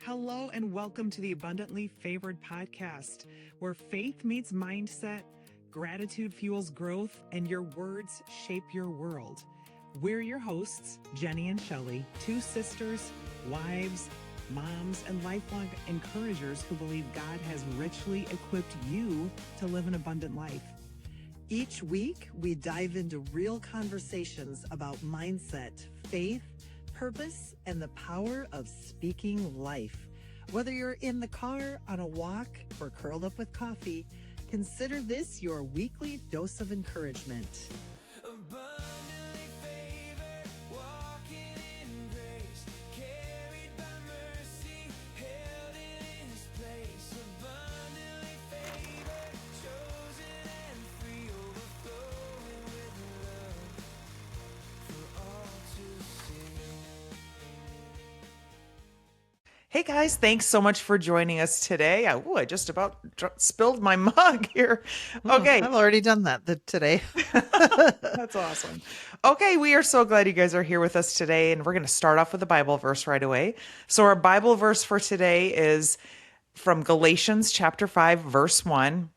Hello and welcome to the Abundantly Favored podcast, where faith meets mindset, gratitude fuels growth, and your words shape your world. We're your hosts, Jenny and Shelley, two sisters, wives, moms, and lifelong encouragers who believe God has richly equipped you to live an abundant life. Each week, we dive into real conversations about mindset, faith, purpose, and the power of speaking life. Whether you're in the car, on a walk, or curled up with coffee, consider this your weekly dose of encouragement. Abundantly favored, walking in grace, carried by mercy, held in His place. Abundantly favored, chosen and free, overflowing with love for all to see. Hey guys, thanks so much for joining us today. I just about spilled my mug here. Okay, I've already done that today. that's awesome. Okay, we are so glad you guys are here with us today, and we're going to start off with a Bible verse right away. So our Bible verse for today is from Galatians chapter 5, verse 1.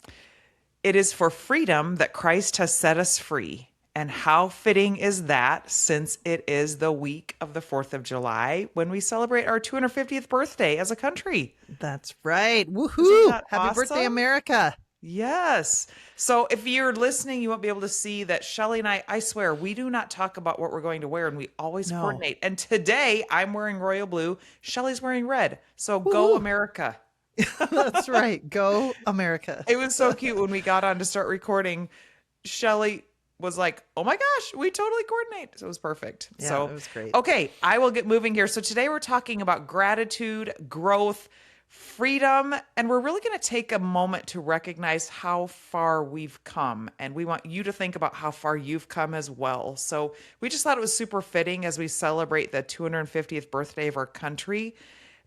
It is for freedom that Christ has set us free. And how fitting is that, since it is the week of the 4th of July when we celebrate our 250th birthday as a country. That's right. Isn't Woohoo! that Happy birthday, awesome? America. Yes. So if you're listening, you won't be able to see that Shelley and I swear, we do not talk about what we're going to wear, and we always No. coordinate. And today I'm wearing royal blue. Shelley's wearing red. So go Woohoo. America. That's right. Go America. It was so cute when we got on to start recording. Shelley was like, oh my gosh, we totally coordinate. So it was perfect. Yeah, So it was great. okay, I will get moving here. So today we're talking about gratitude, growth, freedom, and we're really going to take a moment to recognize how far we've come. And we want you to think about how far you've come as well. So we just thought it was super fitting as we celebrate the 250th birthday of our country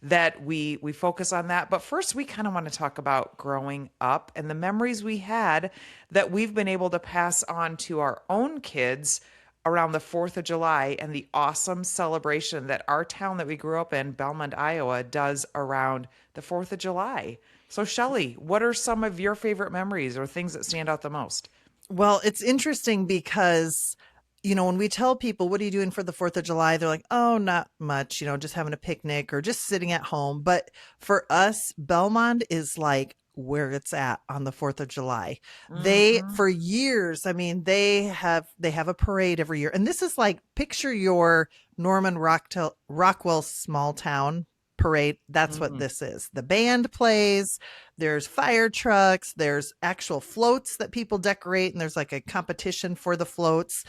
that we focus on that. But first, we kind of want to talk about growing up and the memories we had that we've been able to pass on to our own kids around the 4th of July and the awesome celebration that our town that we grew up in, Belmont, Iowa, does around the 4th of July. So, Shelley, what are some of your favorite memories or things that stand out the most? Well, it's interesting because, when we tell people, what are you doing for the 4th of July? They're like, oh, not much, just having a picnic or just sitting at home. But for us, Belmont is like where it's at on the 4th of July. They, for years, they have a parade every year. And this is like, picture your Norman Rockwell small town parade. That's what this is. The band plays, there's fire trucks, there's actual floats that people decorate, and there's like a competition for the floats.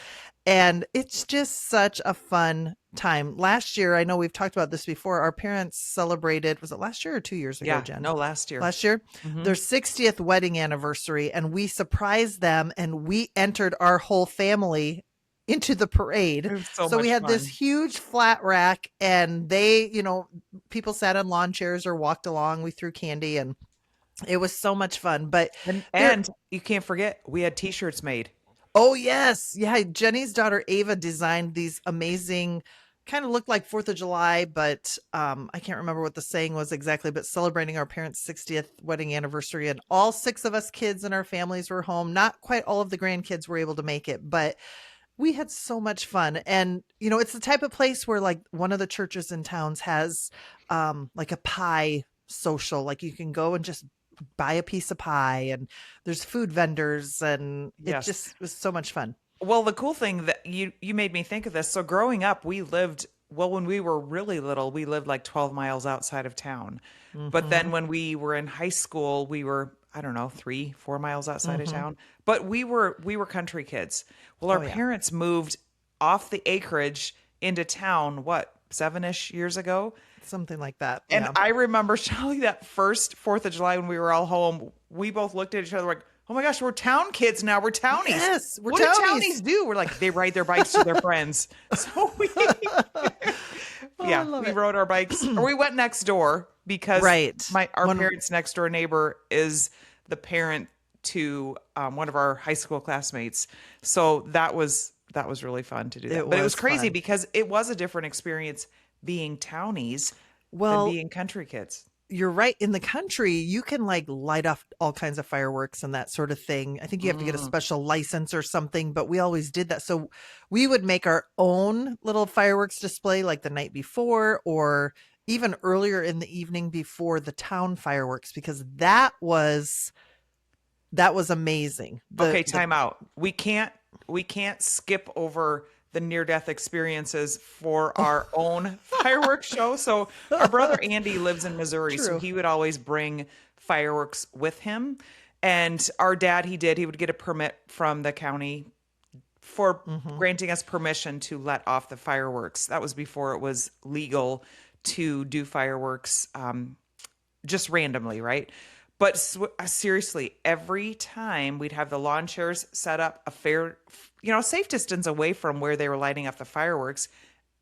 And it's just such a fun time. Last year, I know we've talked about this before, our parents celebrated, was it last year or 2 years ago, Yeah, Jen? no, last year. Last year, their 60th wedding anniversary, and we surprised them and we entered our whole family into the parade. It was so So we much had this fun. huge flat rack, and they, people sat on lawn chairs or walked along. We threw candy, and it was so much fun. But And you can't forget, we had t-shirts made. oh yes, yeah, Jenny's daughter Ava designed these amazing, kind of looked like 4th of July, but I can't remember what the saying was exactly, but celebrating our parents' 60th wedding anniversary, and all 6 of us kids and our families were home. Not quite all of the grandkids were able to make it, but we had so much fun. And, it's the type of place where like one of the churches in towns has like a pie social, like you can go and just buy a piece of pie, and there's food vendors, and it Yes. just was so much fun. Well, the cool thing that you made me think of this. So growing up, when we were really little, we lived like 12 miles outside of town. But then when we were in high school, we were, I don't know, 3-4 miles outside of town. But we were country kids. Well, our Oh, yeah. parents moved off the acreage into town, 7-ish years ago? Something like that. And yeah. I remember, Shelley, that first 4th of July when we were all home, we both looked at each other like, oh my gosh, we're town kids now. We're townies. Yes, we're what do townies. townies do? We're like, they ride their bikes to their friends. So we, I love we it. rode our bikes, or we went next door because Right. our One- parents' next door neighbor is the parent to one of our high school classmates. So that was really fun to do that. It But it was was crazy fun. because it was a different experience being townies than Well, being country kids. you're right. In the country, you can like light off all kinds of fireworks and that sort of thing. I think you have to get a Mm. special license or something, but we always did that. So we would make our own little fireworks display like the night before or even earlier in the evening before the town fireworks because that was amazing. Okay, The time out. We can't skip over the near death experiences for our own fireworks show. So our brother Andy lives in Missouri, so True. he would always bring fireworks with him. And our dad, he would get a permit from the county for Hmm. granting us permission to let off the fireworks. That was before it was legal to do fireworks just randomly, right? But seriously, every time we'd have the lawn chairs set up a fair, safe distance away from where they were lighting up the fireworks,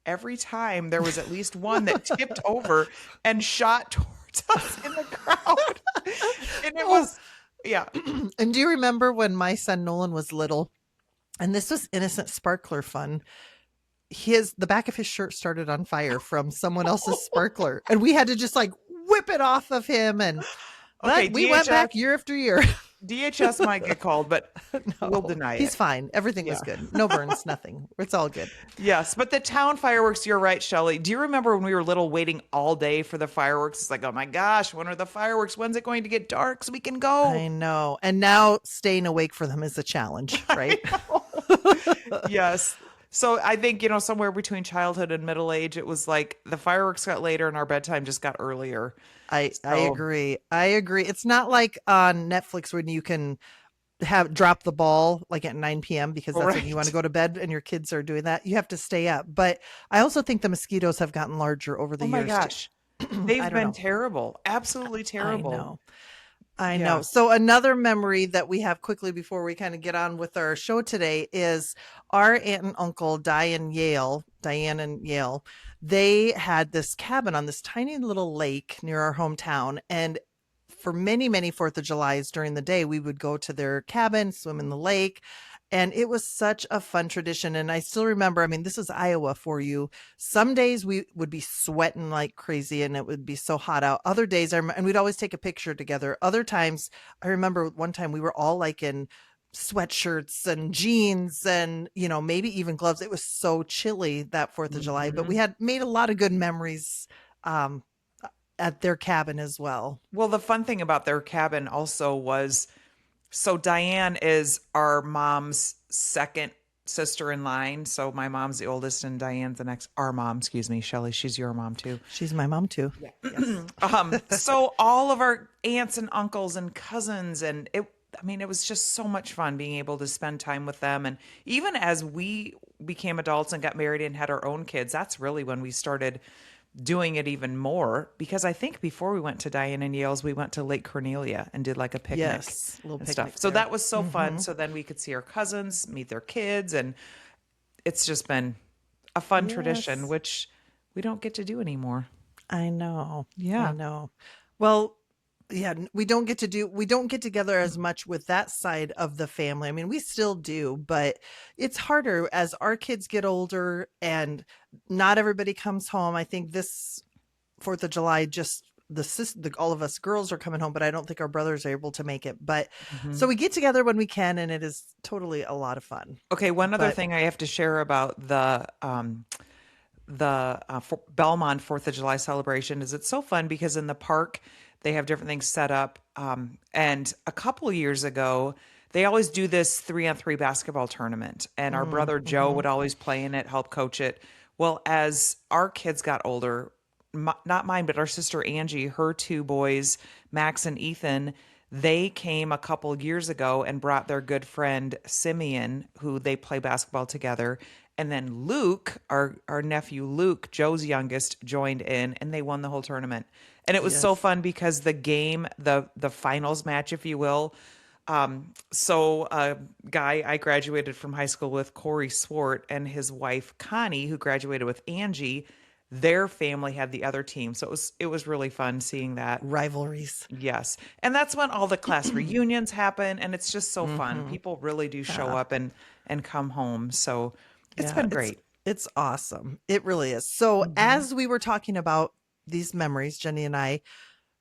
every time there was at least one that tipped over and shot towards us in the crowd. And it Oh, was, yeah. and do you remember when my son Nolan was little? And this was innocent sparkler fun. The back of his shirt started on fire from someone else's sparkler, and we had to just like whip it off of him. And Okay, that we went DHS, back year after year. DHS might get called, but we'll No, deny he's it. fine. Everything Yeah. was good. No burns, nothing. It's all good. Yes, but the town fireworks, you're right, Shelley. Do you remember when we were little waiting all day for the fireworks? It's like, oh my gosh, when are the fireworks? When's it going to get dark so we can go? I know. And now staying awake for them is a challenge, right? Yes. So I think, somewhere between childhood and middle age, it was like the fireworks got later and our bedtime just got earlier. I So, agree. I agree. It's not like on Netflix when you can have drop the ball like at 9 p.m. because that's when you want to right. go to bed and your kids are doing that. You have to stay up. But I also think the mosquitoes have gotten larger over the Oh my years too. gosh. I They've don't been know. terrible. Absolutely I terrible. know. I know. Yeah. So another memory that we have quickly before we kind of get on with our show today is our aunt and uncle Diane and Yale. They had this cabin on this tiny little lake near our hometown, and for many, many Fourth of Julys during the day, we would go to their cabin, swim in the lake. And it was such a fun tradition. And I still remember, I mean, this is Iowa for you. Some days we would be sweating like crazy and it would be so hot out. Other days, and we'd always take a picture together. Other times, I remember one time we were all like in sweatshirts and jeans and, maybe even gloves. It was so chilly that Fourth of July, but we Mhm. had made a lot of good memories um, at their cabin as well. Well, the fun thing about their cabin also was so Diane is our mom's second sister in line. So my mom's the oldest and Diane's the next. Our mom, excuse me, Shelley, she's your mom too. She's my mom too. Yes. So all of our aunts and uncles and cousins and it was just so much fun being able to spend time with them. And even as we became adults and got married and had our own kids, that's really when we started doing it even more because I think before we went to Diane and Yale's, we went to Lake Cornelia and did like a picnic Yes. A little and picnic stuff. So there. that was so fun. So then we could see our cousins, meet their kids, and it's just been a fun tradition, Yes. which we don't get to do anymore. I know. I Yeah. know. Well, yeah, we don't get together as much with that side of the family. I mean, we still do, but it's harder as our kids get older and not everybody comes home. I think this 4th of July just all of us girls are coming home, but I don't think our brothers are able to make it. But so Mhm. we get together when we can and it is totally a lot of fun. Okay, one other But thing I have to share about Belmont Fourth of July celebration is it's so fun because in the park they have different things set up. And a couple of years ago, they always do this 3-on-3 basketball tournament, and our brother Joe mhm. would always play in it, help coach it. Well, as our kids got older, not mine, but our sister Angie, her two boys, Max and Ethan, they came a couple years ago and brought their good friend Simeon, who they play basketball together. And then Luke, our nephew Luke, Joe's youngest, joined in and they won the whole tournament. And it was so Yes. fun because the game, the finals match, if you will. So a guy I graduated from high school with, Corey Swart, and his wife Connie, who graduated with Angie, their family had the other team. So it was really fun seeing that. Rivalries. Yes. And that's when all the class reunions happen and it's just so fun. Hmm. People really do show Yeah. up and come home. So it's Yeah, been it's great. it's awesome. It really is. So Mhm. as we were talking about these memories, Jenny and I,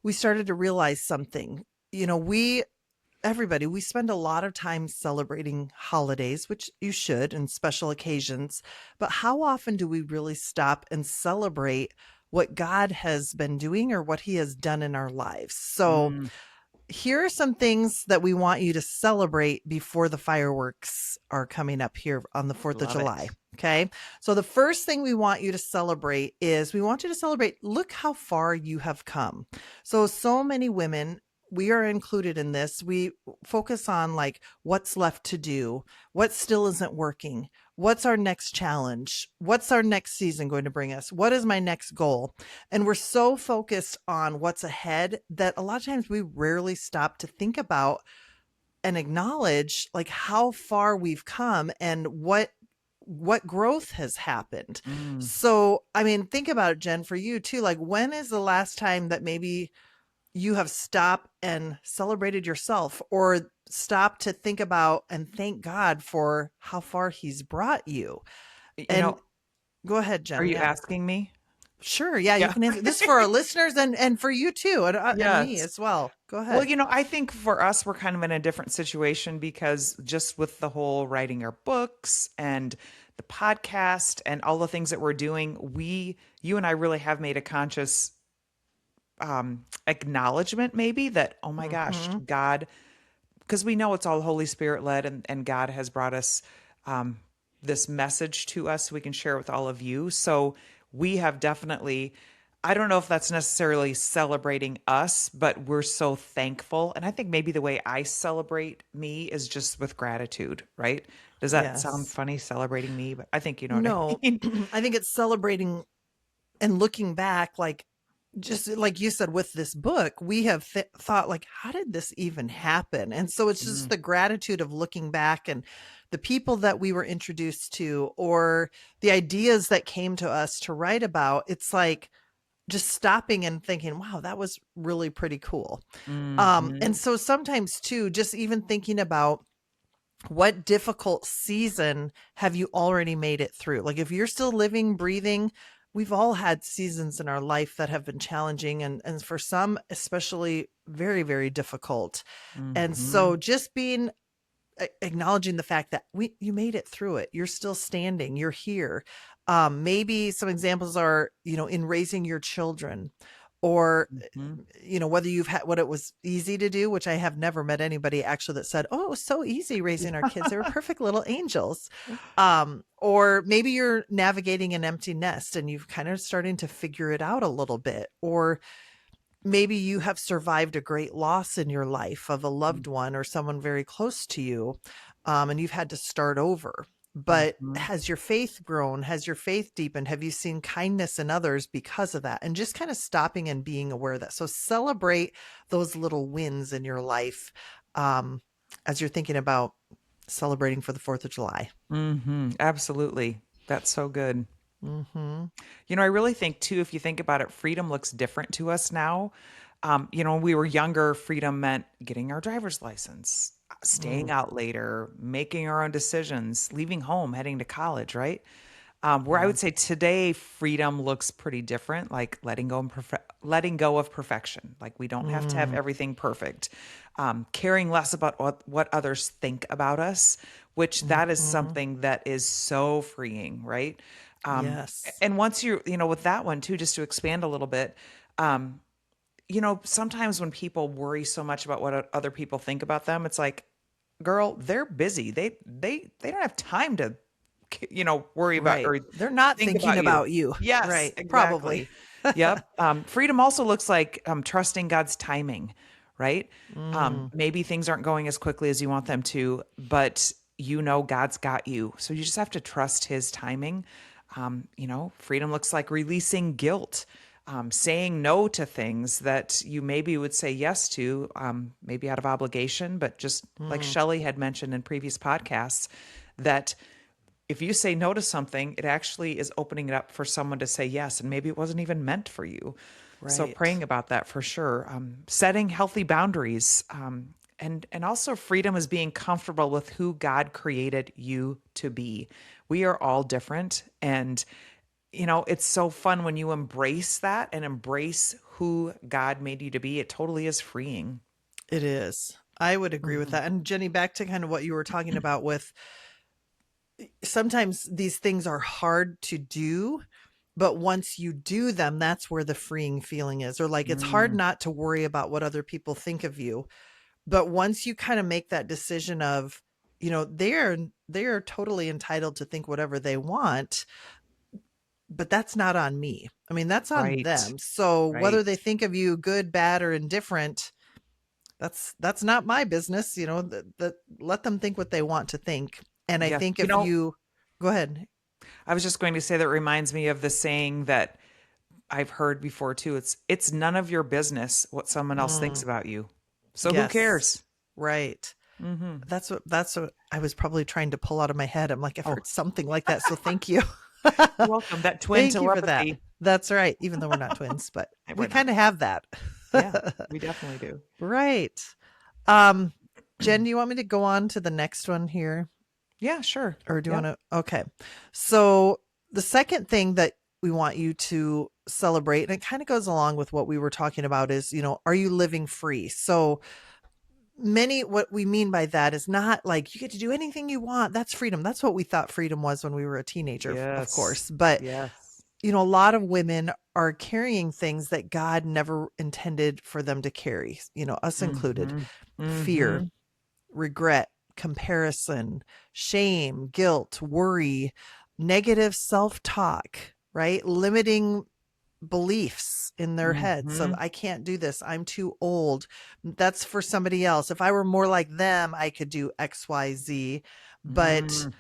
we started to realize something. You know, everybody, we spend a lot of time celebrating holidays, which you should, and special occasions. But how often do we really stop and celebrate what God has been doing or what he has done in our lives? So, Mm, here are some things that we want you to celebrate before the fireworks are coming up here on the 4th of love July. it. Okay. So, the first thing we want you to celebrate is we want you to celebrate, look how far you have come. So many women, we are included in this. We focus on like what's left to do, what still isn't working, what's our next challenge, what's our next season going to bring us, what is my next goal. And we're so focused on what's ahead that a lot of times we rarely stop to think about and acknowledge like how far we've come and what growth has happened. Mm. So, I mean, think about it, Jen, for you too. Like, when is the last time that maybe you have stopped and celebrated yourself or stopped to think about and thank God for how far he's brought you? You And know, go ahead, are Jen. you Yeah. asking me? Sure. Yeah, you Yeah. can answer this for our listeners and for you too, and me Yes. as well. Go Well, ahead. I think for us, we're kind of in a different situation because just with the whole writing our books and the podcast and all the things that we're doing, you and I really have made a conscious acknowledgement, maybe that, oh my gosh, Mm-hmm. God, because we know it's all Holy Spirit led and God has brought us this message to us so we can share with all of you. So we have definitely, I don't know if that's necessarily celebrating us, but we're so thankful. And I think maybe the way I celebrate me is just with gratitude, right? Does that sound Yes. funny, celebrating me? But I think you know what I No, mean. I think it's celebrating and looking back, like just like you said with this book, we have thought like, how did this even happen? And so it's just Mm, the gratitude of looking back and the people that we were introduced to or the ideas that came to us to write about. It's like just stopping and thinking, wow, that was really pretty cool. And mhm. so sometimes too, just even thinking about what difficult season have you already made it through? Like if you're still living, breathing, we've all had seasons in our life that have been challenging and for some especially very, very difficult. And so Mhm. just being acknowledging the fact that you made it through it. You're still standing, you're here. Maybe some examples are, in raising your children or Mhm. whether you've had what it was easy to do, which I have never met anybody actually that said, oh, it was so easy raising our kids, they were perfect little angels. Or maybe you're navigating an empty nest and you've kind of starting to figure it out a little bit. Or maybe you have survived a great loss in your life of a loved one or someone very close to you, and you've had to start over. But Mhm. has your faith grown? Has your faith deepened? Have you seen kindness in others because of that? And just kind of stopping and being aware of that. So celebrate those little wins in your life, um, as you're thinking about celebrating for the 4th of July. Mhm. Absolutely. That's so good. Hmm. I really think too, if you think about it, freedom looks different to us now. When we were younger, freedom meant getting our driver's license, staying Mm, out later, making our own decisions, leaving home, heading to college, right? Where I yeah. would say today, freedom looks pretty different, like letting go of perfection. Like we don't have to have Mm, everything perfect. Caring less about what others think about us, which that is hmm. something that is so freeing, right? Um, Yes. and once with that one too, just to expand a little bit, sometimes when people worry so much about what other people think about them, it's like, girl, they're busy. They don't have time to, worry about Right. or They're not think thinking about you. about you. Yes, Right. Probably. exactly. Yep. Freedom also looks like trusting God's timing, right? Mm, Maybe things aren't going as quickly as you want them to, but God's got you. So you just have to trust his timing. Freedom looks like releasing guilt, saying no to things that you maybe would say yes to, maybe out of obligation, but just like mm, Shelley had mentioned in previous podcasts, that if you say no to something, it actually is opening it up for someone to say yes, and maybe it wasn't even meant for you. So right. praying about that for sure. Setting healthy boundaries, and also freedom is being comfortable with who God created you to be. We are all different, and it's so fun when you embrace that and embrace who God made you to be. It totally is freeing. It is. I would agree with Mhm. that. And Jenny, back to kind of what you were talking about with sometimes these things are hard to do, but once you do them, that's where the freeing feeling is. Or like it's hard Mm, not to worry about what other people think of you. But once you kind of make that decision of, they're totally entitled to think whatever they want, but that's not on me. I mean, that's on right, them. So right. whether they think of you good, bad, or indifferent, that's not my business. That let them think what they want to think. And I Yes. think if you go ahead. I was just going to say that reminds me of the saying that I've heard before too. It's none of your business what someone else thinks Mm, about you. So who yes, cares? right. Hmm. That's what I was probably trying to pull out of my head. I'm like, I've Oh, heard something like that. So thank you. you're welcome. That twin Thank you for that. telepathy. That's right. Even though we're not twins, but we We're not. kind of have that. Yeah, we definitely do. Right. Um, Jen, do you want me to go on to the next one here? Yeah, sure. Or do you Yeah. want to? Okay. So the second thing that we want you to celebrate, and it kind of goes along with what we were talking about, is, are you living free? So what we mean by that is not like you get to do anything you want. That's freedom. That's what we thought freedom was when we were a teenager, of Yes. course. But, Yes. a lot of women are carrying things that God never intended for them to carry, us included: Mm-hmm. fear, Mm-hmm. regret, comparison, shame, guilt, worry, negative self talk, right? Limiting beliefs in their heads of, Mm-hmm. I can't do this. I'm too old. That's for somebody else. If I were more like them, I could do XYZ. But Mm.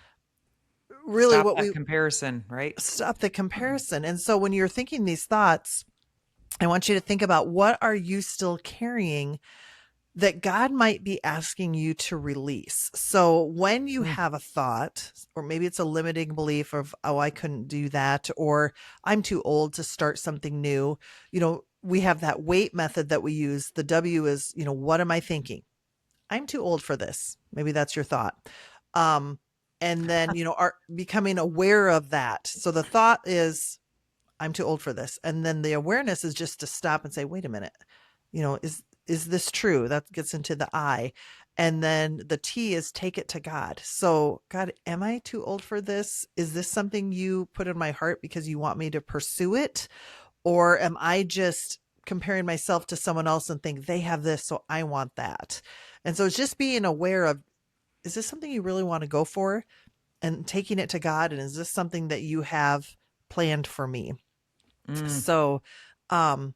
really, Stop what that we comparison, right? stop the comparison. And so when you're thinking these thoughts, I want you to think about, what are you still carrying that God might be asking you to release? So when you Mm. have a thought, or maybe it's a limiting belief of, oh, I couldn't do that, or I'm too old to start something new, we have that weight method that we use. The W is, what am I thinking? I'm too old for this. Maybe that's your thought. Um, and then, are becoming aware of that. So the thought is, I'm too old for this. And then the awareness is just to stop and say, wait a minute, is this true? That gets into the I. And then the T is take it to God. So, God, am I too old for this? Is this something you put in my heart because you want me to pursue it? Or am I just comparing myself to someone else and think they have this, so I want that? And so it's just being aware of, is this something you really want to go for? And taking it to God. And is this something that you have planned for me? Mm. So, um,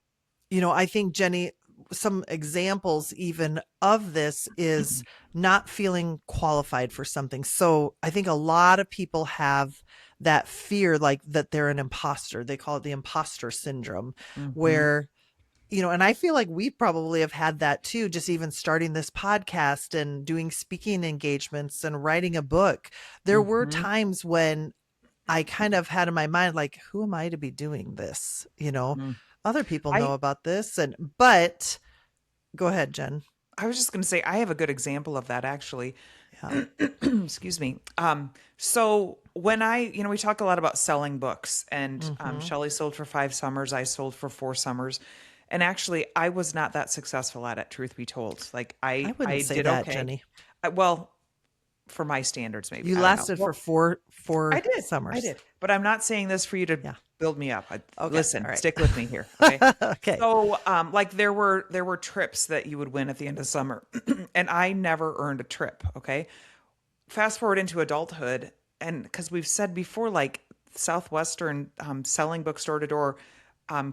I think, Jenny, some examples even of this is not feeling qualified for something. So I think a lot of people have that fear, like that they're an imposter. They call it the imposter syndrome, Mm-hmm. where, and I feel like we probably have had that too, just even starting this podcast and doing speaking engagements and writing a book. There were Mm-hmm. times when I kind of had in my mind, like, who am I to be doing this? Mm. Other people know I about this. But go ahead, Jen. I was just going to say I have a good example of that actually. Yeah. Excuse me. So when we talk a lot about selling books, and Hmm. Shelley sold for 5 summers, I sold for 4 summers, and actually I was not that successful at it. Truth be told, like I I wouldn't say did that, okay. Jenny. Well, for my standards, maybe You I don't know. lasted for Well, four I summers. did, but I'm not saying this for you to Yeah. build me up. Okay. Listen, All right. stick with me here, okay? Okay. So, like there were trips that you would win at the end of summer, and I never earned a trip. Okay, fast forward into adulthood, and because we've said before, like Southwestern selling books door to door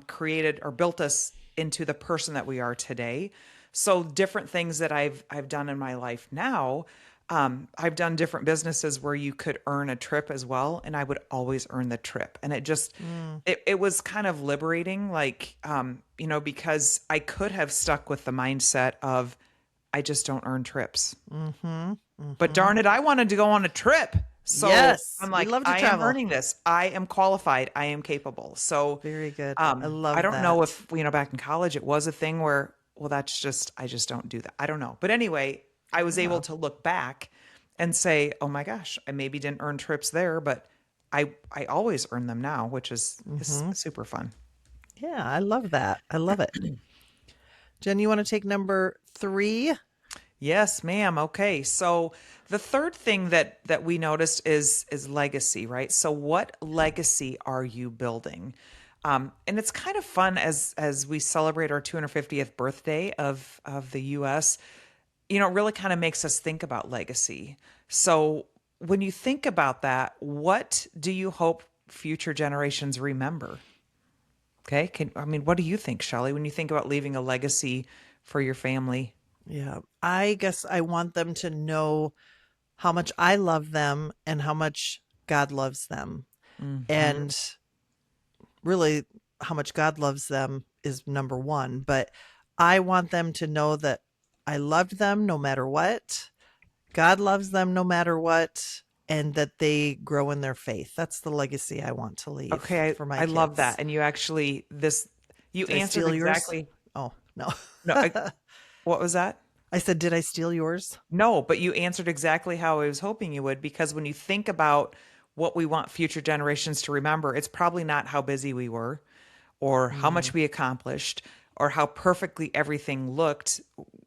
created or built us into the person that we are today. So different things that I've done in my life now. I've done different businesses where you could earn a trip as well, and I would always earn the trip, and it just Mm, it was kind of liberating, like because I could have stuck with the mindset of I just don't earn trips. mm-hmm. But Mm-hmm. darn it, I wanted to go on a trip. So Yes. I'm We like, love to I am travel. earning this. I am qualified. I am capable. So Very good. I I love don't know that. if, back in college it was a thing where, well, I just don't do that. I don't know. But anyway, I was able Yeah. to look back and say, oh my gosh, I maybe didn't earn trips there, but I always earn them now, which is Hmm. super fun. Yeah, I love that. I love it. Jen, you want to take number three? Yes, ma'am. Okay. So the third thing that we noticed is legacy, right? So what legacy are you building? And it's kind of fun as we celebrate our 250th birthday of the US. It really kind of makes us think about legacy. So when you think about that, what do you hope future generations remember? Okay. What do you think, Shelley, when you think about leaving a legacy for your family? Yeah, I guess I want them to know how much I love them and how much God loves them. Hmm. And really, how much God loves them is number one. But I want them to know that I loved them no matter what. God loves them no matter what. And that they grow in their faith. That's the legacy I want to leave Okay, for my I love that. kids. And you Did I answered steal yours? exactly. Oh, no. No, what was that? I said, did I steal yours? No, but you answered exactly how I was hoping you would, because when you think about what we want future generations to remember, it's probably not how busy we were or how Mm, much we accomplished or how perfectly everything looked.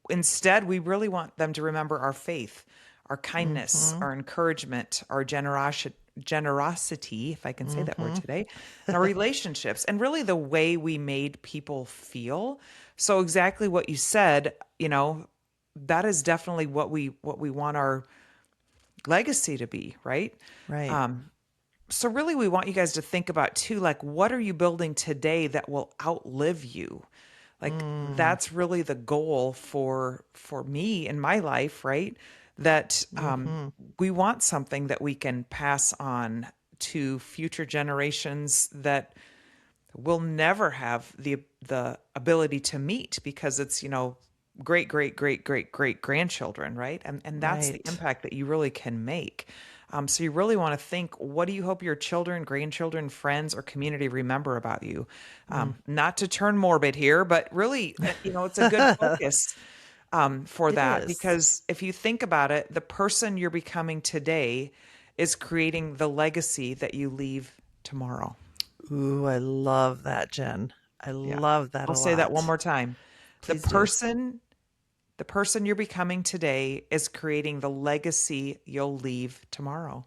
Instead, we really want them to remember our faith, our kindness, mm-hmm, our encouragement, our generosity, if I can say that word mm-hmm. today, and our relationships, and really the way we made people feel. So exactly what you said, that is definitely what we want our legacy to be, right? Right. So really we want you guys to think about too, like, what are you building today that will outlive you? Like, Mm, that's really the goal for me in my life, right? That mm-hmm. we want something that we can pass on to future generations that will never have the ability to meet, because it's great great great great great grandchildren, right? And that's the Right. impact that you really can make. So you really want to think, what do you hope your children, grandchildren, friends, or community remember about you? Mm. Not to turn morbid here, but really, it's a good focus for It that, is. because if you think about it, the person you're becoming today is creating the legacy that you leave tomorrow. Ooh, I love that, Jen. I Yeah. love that I'll a say that one lot. more time. The Please do. person, the person you're becoming today is creating the legacy you'll leave tomorrow.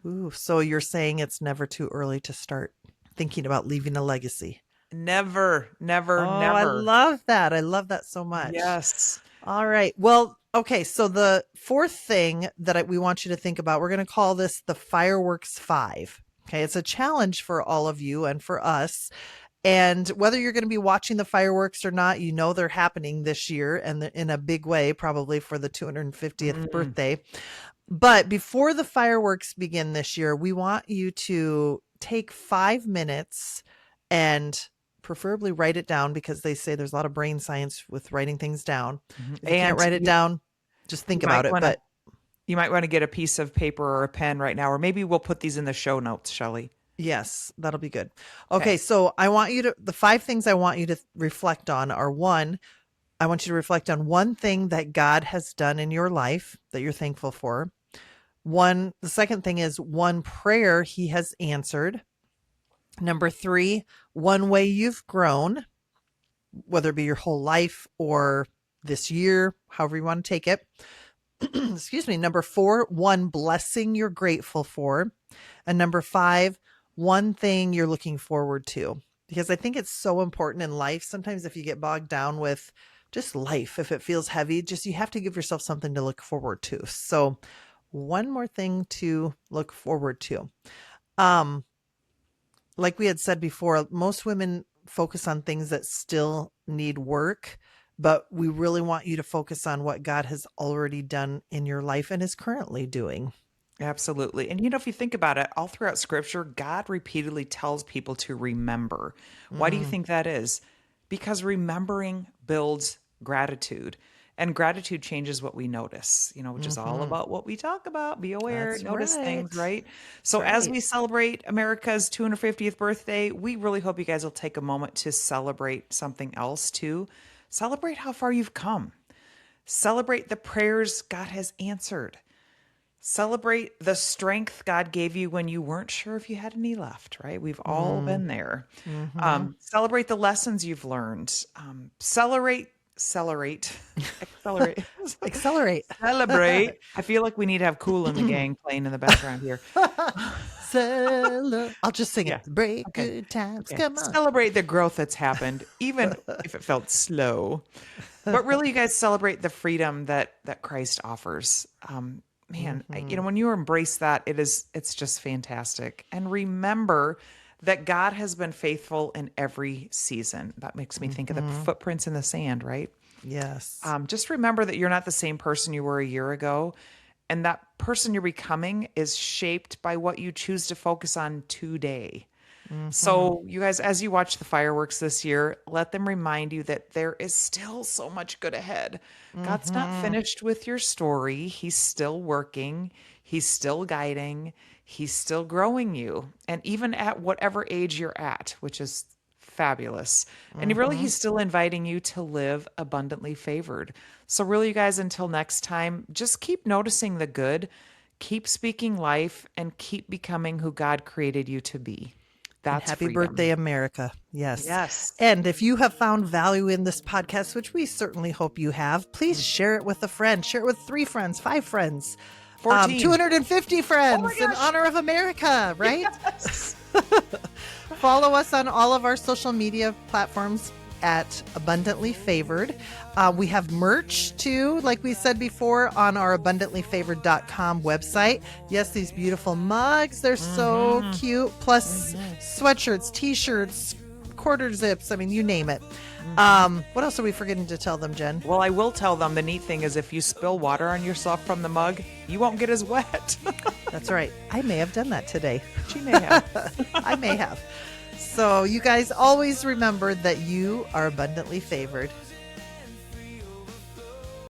Ooh, so you're saying it's never too early to start thinking about leaving a legacy. Never, never, Oh, I never. love that. I love that so much. Yes. All right. Well, okay. So the fourth thing that we want you to think about, we're going to call this the fireworks five. Okay. It's a challenge for all of you and for us. And whether you're going to be watching the fireworks or not, they're happening this year and in a big way, probably for the 250th Mm. birthday. But before the fireworks begin this year, we want you to take 5 minutes and preferably write it down, because they say there's a lot of brain science with writing things down. Mhm. If you can't And write it down, just you think might about it. want to But you might want to get a piece of paper or a pen right now, or maybe we'll put these in the show notes, Shelley. yes, that'll be good. Okay. Okay, so the five things I want you to reflect on are: one, I want you to reflect on one thing that God has done in your life that you're thankful for. The second thing is one prayer he has answered. Number three, one way you've grown, whether it be your whole life or this year, however you want to take it. Excuse me. Number four, one blessing you're grateful for. And number five, one thing you're looking forward to. Because I think it's so important in life. Sometimes if you get bogged down with just life, if it feels heavy, just you have to give yourself something to look forward to. So one more thing to look forward to. Um, like we had said before, most women focus on things that still need work, but we really want you to focus on what God has already done in your life and is currently doing. Absolutely. And if you think about it, all throughout scripture, God repeatedly tells people to remember. Why do you Mm, think that is? Because remembering builds gratitude. And gratitude changes what we notice, which is all hmm. about what we talk about. Be aware, That's notice things, right. right? That's So, as right. we celebrate America's 250th birthday, we really hope you guys will take a moment to celebrate something else too. Celebrate how far you've come, celebrate the prayers God has answered. Celebrate the strength God gave you when you weren't sure if you had any left, right? We've all been there. Mm-hmm. Celebrate the lessons you've learned. Accelerate, Accelerate. celebrate. I feel like we need to have Cool in the Gang playing in the background here. I'll just sing Yeah. it. Break Okay. good times. Okay. Come on. Celebrate the growth that's happened, even if it felt slow. But really, you guys celebrate the freedom that Christ offers. Man, when you embrace that, it's just fantastic. And remember that God has been faithful in every season. That makes me think of the footprints in the sand, right? Yes. Just remember that you're not the same person you were a year ago. And that person you're becoming is shaped by what you choose to focus on today. So, you guys, as you watch the fireworks this year, let them remind you that there is still so much good ahead. God's not finished with your story. He's still working, He's still guiding, He's still growing you. And even at whatever age you're at, which is fabulous. And really, He's still inviting you to live abundantly favored. So, really, you guys, until next time, just keep noticing the good, keep speaking life, and keep becoming who God created you to be. That's Happy freedom. birthday, America. Yes. Yes. And if you have found value in this podcast, which we certainly hope you have, please share it with a friend. Share it with 3 friends, 5 friends, 14. 250 friends my in gosh. honor of America, right? Yes. Follow us on all of our social media platforms at Abundantly Favored. We have merch too, like we said before, on our abundantlyfavored.com website. Yes, these beautiful mugs, they're so cute. Plus sweatshirts, t-shirts, quarter zips, I mean, you name it. What else are we forgetting to tell them, Jen? Well, I will tell them the neat thing is if you spill water on yourself from the mug, you won't get as wet. That's right. I may have done that today. She may have. I may have. So you guys always remember that you are abundantly favored.